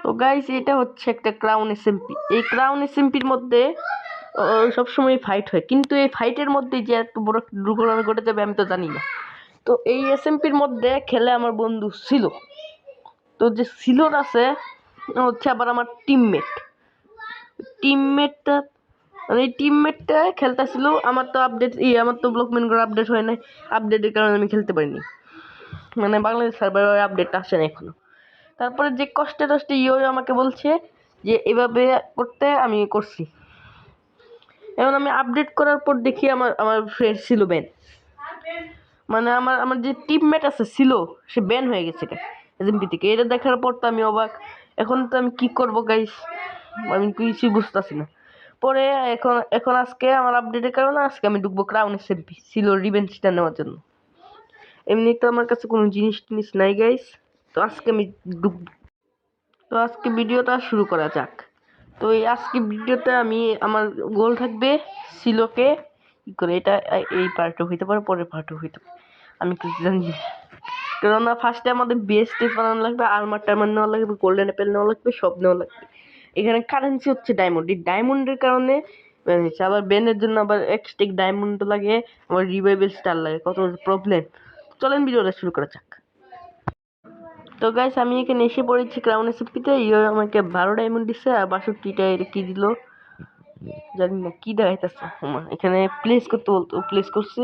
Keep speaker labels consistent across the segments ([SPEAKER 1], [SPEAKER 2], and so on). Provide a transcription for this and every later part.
[SPEAKER 1] তো গাইস এটা হচ্ছে একটা ক্রাউন এসএমপি। এই ক্রাউন এসএমপির মধ্যে সবসময় ফাইট হয়, কিন্তু এই ফাইটের মধ্যে যে এত বড় দুর্ঘটনা ঘটে যাবে আমি তো জানি না। তো এই এসএমপির মধ্যে খেলে আমার বন্ধু ছিল, তো যে সিলোর আছে হচ্ছে আবার আমার টিমমেটটা মানে এই টিমমেটটা খেলতেছিল। আমার তো আমার তো ব্লকমেন করে আপডেট হয় নাই, আপডেটের কারণে আমি খেলতে পারিনি, মানে বাংলাদেশ সার্ভারের আপডেটটা আসে না এখনো। তারপরে যে কষ্টে টষ্টে আমাকে বলছে যে এভাবে করতে, আমি করছি। এখন আমি আপডেট করার পর দেখি আমার আমার ফ্রেন্ড ছিল ব্যান, মানে আমার আমার যে টিমমেট আছে ছিল সে ব্যান হয়ে গেছে এজএমপি থেকে। এটা দেখার পর তো আমি অবাক। এখন তো আমি কি করব গাইস, আমি কিছুই বুঝতেছি না। পরে এখন এখন আজকে আমার আপডেটের কারণে আজকে আমি ঢুকবো ক্রাউন এসএমপি ছিল রিভেঞ্জটা নেওয়ার জন্য। এমনি তো আমার কাছে কোনো জিনিস টিনিস নাই গাইস, তো আজকে আমি ঢুকবো। তো আজকে ভিডিওটা শুরু করা যাক। তো এই আজকে ভিডিওতে আমি আমার গোল থাকবে সিলোকে কি করে, এটা এই পার্টও হইতে পারে, পরের পার্টও হইতে পারে, আমি কিছু জানি না। কেননা ফার্স্টে আমাদের বেস্ট বানানো লাগবে, আর্মার টার্মার নেওয়া লাগবে, গোল্ডেন অ্যাপেল নেওয়া লাগবে, সব নেওয়া লাগবে। এখানে কারেন্সি হচ্ছে ডায়মন্ড, এই ডায়মন্ডের কারণে আবার বেনের জন্য আবার এক্সট্রিক ডায়মন্ড লাগে, আবার রিভাইভেল স্টার লাগে, কত প্রবলেম। চলেন ভিডিওটা শুরু করা যাক। তো গাইস আমি এখানে এসে পড়েছি ক্রাউন এসএমপিতে। আমাকে 12 ডায়মন্ড দিচ্ছে আর 62টা এটা কি দিল জানি না, কি দেখাইতেছে। এখানে প্লেস করতে বলতো, প্লেস করছে,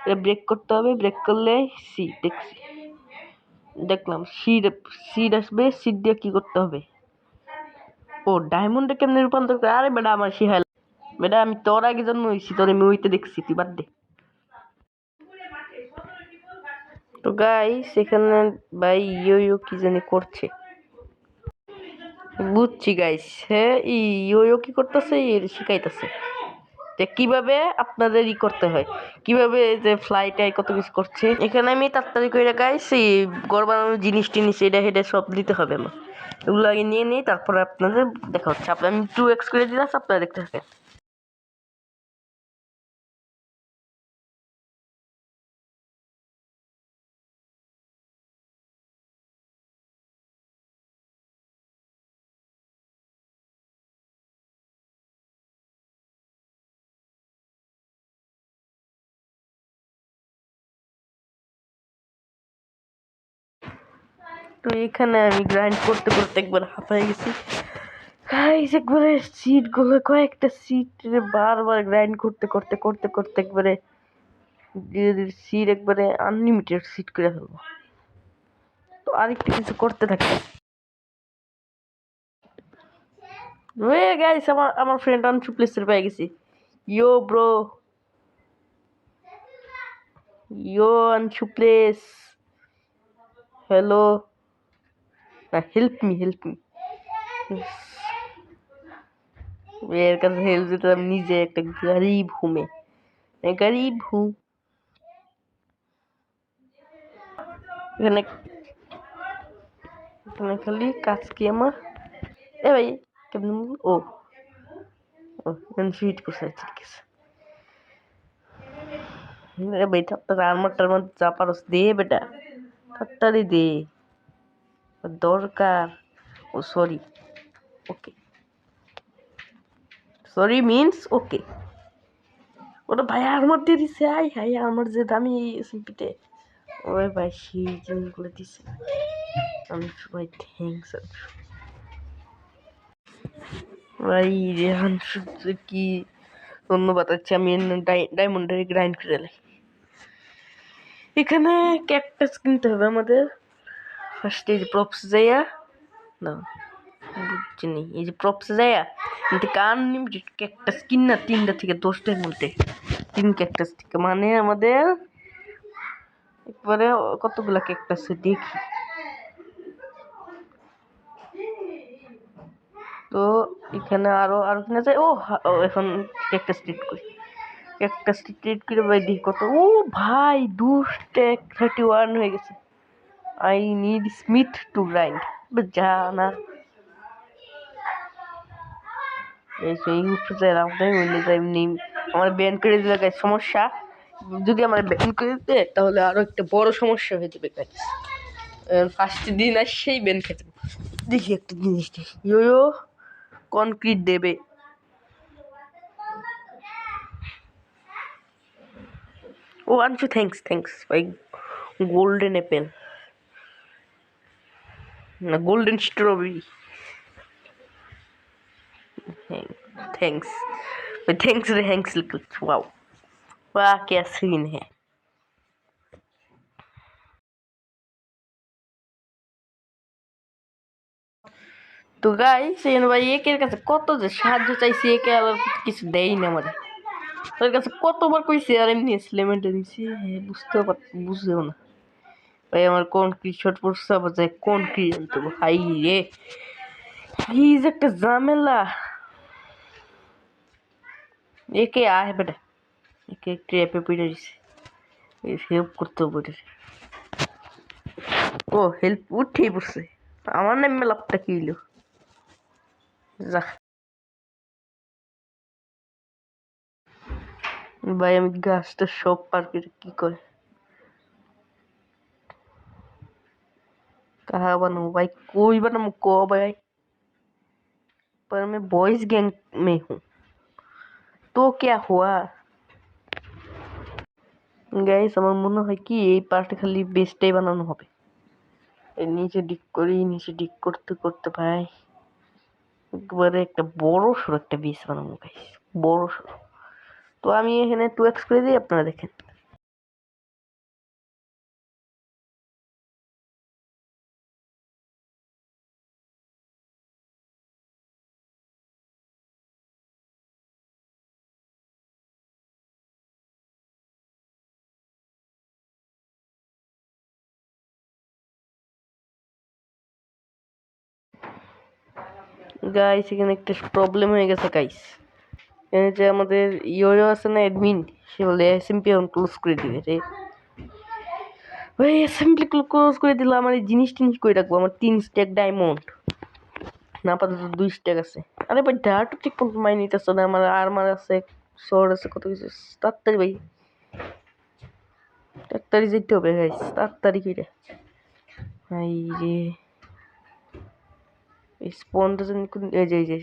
[SPEAKER 1] এটা ব্রেক করতে হবে, ব্রেক করলে দেখলাম সিড আসবে, সিড দিয়ে কি করতে হবে, ও ডায়মন্ডে কেমনে রূপান্তর করে। আরে বেটা আমার শিহাল, বেটা আমি তোর আগে জন্ম হয়েছি, তোর আমি ওইতে দেখছি, তুই বাদ দে। তো গাইস এখানে ভাই কি জানি করছে, বুঝছি গাইস। হ্যাঁ কি করতেছে, শিখাইতেছে যে কিভাবে আপনাদের করতে হয়, কিভাবে যে ফ্লাইটাই কত কিছু করছে। এখানে আমি তাড়াতাড়ি করে গাইস এই ঘর বানানোর জিনিস টিনিস এটা হেডে সব দিতে হবে আমার, এগুলো আগে নিয়ে নিই, তারপরে আপনাদের দেখা হচ্ছে। আপনার আমি 2x করে দিলাম, আপনারা দেখতে থাকেন। তো এখানে আমি গ্রাইন্ড করতে করতে একবার হাঁপাই গেছি গাইস, একবারে সিট গুলো কয়েকটা সিট বারবার গ্রাইন্ড করতে করতে করতে করতে একবারে সিট একবারে আনলিমিটেড সিট করে ফেলবো। তো আরেকটু কিছু করতে থাকি। গাইস আমার আমার ফ্রেন্ড আনছু প্লেসের পেয়ে গেছি। ব্রো, আনছু প্লেস, হ্যালো, হেল্প মি। এর কাছে হেল্প দিতে আমি নিজে একটা গরিব হুমে, গরিব হুম। এখানে এখানে খালি কাজ কি আমার, এ ভাই কেমন ও ফিট করছে, ঠিক আছে। ভাই তাড়াতাড়ি আর্মার টার্মার যা পারস দে বেটা, তাড়াতাড়ি দে, দরকার। ও সরি, ওকে, সরি মিন্স ওকে। ওটা ভাই আর্মার দিয়ে দিছে, আই হাই আর্মার যে দামি এসএমপিতে, ওরে ভাই সেই জিনিসগুলো দিছে, আমি ভাই থ্যাংকস ভাই রেহান, কি ধন্যবাদ। আচ্ছা আমি ডায়মন্ডের গ্রাইন্ড করে লাই। এখানে ক্যাকটাস কিনতে হবে আমাদের। ফার্স্টে এই যে প্রপস যাইয়া না বুঝছি নি, এই যে প্রপস যাইয়া কিন্তু আনলিমিটেড ক্যাকটাস কিন না, 3টা থেকে 10টার মধ্যে 3 ক্যাকটাস থেকে, মানে আমাদের একবারে কতগুলা ক্যাকটাস দেখি। তো এখানে আরো আরো কিনা যায়। এখন ক্যাকটাস ট্রিট করি, ক্যাকটাস ট্রিট করে ভাই দেখি কত। ভাই 231 হয়ে গেছে। I need Smith to grind, যা না সেই উপরে আমার ব্যান করে দিলে গাইস সমস্যা। যদি আমার ব্যান করে দিতে তাহলে আরো একটা বড় সমস্যা হয়ে যাবে গাইস। ফার্স্ট দিন আর সেই ব্যান খেতে দেখি একটা জিনিস দেখি ইয়ো কনক্রিট দেবে ও আনছো থ্যাঙ্কস ভাই গোল্ডেন অ্যাপেল না গোল্ডেন স্ট্রবেরি थैंक्स थैंक्स रे थैंक्स वाओ वाह क्या सीन है তো গাইস এই ভাই একের কাছে কত যে সাহায্য চাইছি একে আবার কিছু দেই না আমাদের তোর কাছে কতবার কইছি আর এমনি স্লেমেন্টে দিছি বুঝতেও না ভাই আমার কোন কি শট পড়ছে আবার যাই কোন কি জানতো ভাই রে কি যে একটা ঝামেলা একে আয় বেটা একে ট্র্যাপে পড়ে দিছে হেল্প করতে হবে ও হেল্প উঠেই পড়ছে আমার নামে লাভটা কি হইলো যা ভাই আমি গাছটা সব পার করে কি করে कहाँ बनूं भाई कोई बनूं को भाई पर मैं बॉयज गैंग में हूँ तो क्या हुआ গাইস আমার মনে হয় কি এই পার্টে খালি বেসটাই বানানো হবে এর নিচে ডিক করি নিচে ডিক করতে করতে ভাই একবারে একটা বড় সড়ো একটা বেস বানাবো গাইস বড় সড়ো তো আমি এখানে 2x করে দিই আপনারা দেখেন গাইস এখানে একটা প্রবলেম হয়ে গেছে গাইস এখানে যে আমাদের ইয়োয়ো আছে না অ্যাডমিন সে বলে এসএমপি অন ক্লোজ করে দিবে রে ভাই এসএমপি ক্লোজ করে দিলে আমার এই জিনিস টিনিস করে রাখবো আমার 3 স্ট্যাক ডায়মন্ড না আপাতত 2 স্ট্যাক আছে আরে ভাই ডাটা ঠিক মতো মাই নিতেছে না আমার আর্মার আছে সোর্ড আছে কত কিছু তাড়াতাড়ি ভাই তাড়াতাড়ি যেতে হবে গাইস তাড়াতাড়ি কইরা ভাই রে স্পনটা জানি কোন এই যে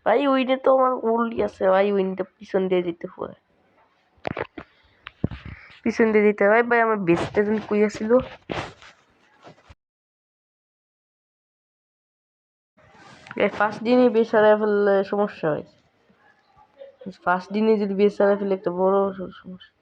[SPEAKER 1] ভাই ওইটা তো আমার ওল্ডই আছে ভাই ওইটা পিছন দিয়ে যেতে হয় পিছন দিয়ে যেতে হয় ভাই আমার বেসটা যেন কই আসছিল এই ফার্স্ট দিনই বেস হারায় ফেললে সমস্যা হয় ফার্স্ট দিনে যদি বেস হারায় ফেলে একটা বড় সমস্যা